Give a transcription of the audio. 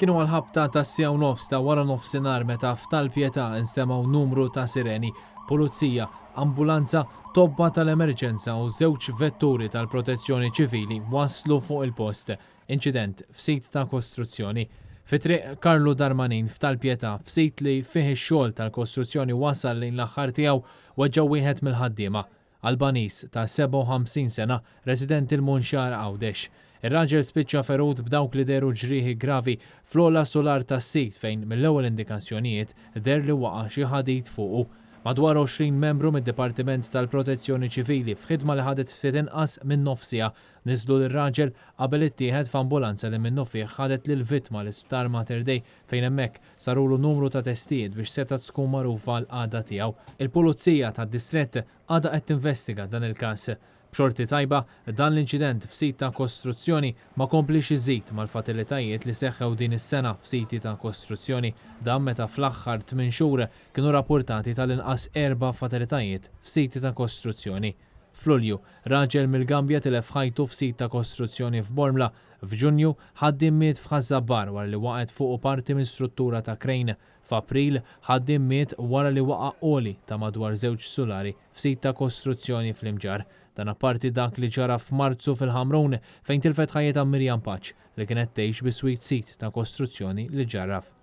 Kienu għal-ħabta ta' sija u nofs ta' wara nofsinhar meta f'Tal-Pjetà instemaw numru ta' sireni, pulizija, ambulanza, tobba tal-emerġenza u żewġ vetturi tal-protezzjoni ċivili waslu fuq il-post. Inċident f'sit ta' kostruzzjoni. Fi-triq Karlu Darmanin f'Tal-Pjetà f'sit li fih ix-xogħol tal-kostruzzjoni wasal lejn l-aħħar tiegħu weġġa' wieħed mill-ħaddiema, Albanis ta' 57 sena, resident il-Munxar Għawdex. Ir-raġel spiċċa ferut b'dawk li deru ġrieħi gravi fl-ola solar tas-sit fejn mill-ewwel indikazzjonijiet der li waqa' xi ħadid fuqu. Madwar 20 membru mid-Dipartiment tal-Protezzjoni Ċivili f'ħidma li ħadet ftit inqas minn nofsija niżlu lir-raġel qabel ittieħed f'ambulanza li minnu fih ħadet lill-vittma l-isptar Mater Dei fejn hemmhekk sarulu numru ta' testijiet biex seta' tkun magħrufa l-qagħda tiegħu. Il-Pulizija tad-Distrett għadha qed tinvestiga dan il-każ. B'xorti tajba, dan l-inċident f'sit ta' kostruzzjoni ma komplix iżid mal-fatalitajiet li seħħew din is-sena f'siti ta' kostruzzjoni dan meta fl-aħħar 8 xhur kienu rapportati tal-inqas 4 fatalitajiet f'siti ta' kostruzzjoni. F'Lulju, raġel mill-Gambja tilef ħajtu f'sit ta' kostruzzjoni f'Bormla. F'Ġunju, ħaddiem miet f'Ħażabbar wara li waqgħet fuq parti minn struttura ta' krejn. F'April, ħaddiem miet wara li waqa' qoli ta' madwar 2 sulari f'sit ta' kostruzzjoni fl-Imġar. Dan apparti dak li ġara f'Marzu fil-Ħamrun fejn tilfet ħajjeta Mirjam Paċ li kienet tgħix bi-sweet sit ta' kostruzzjoni li ġarraf.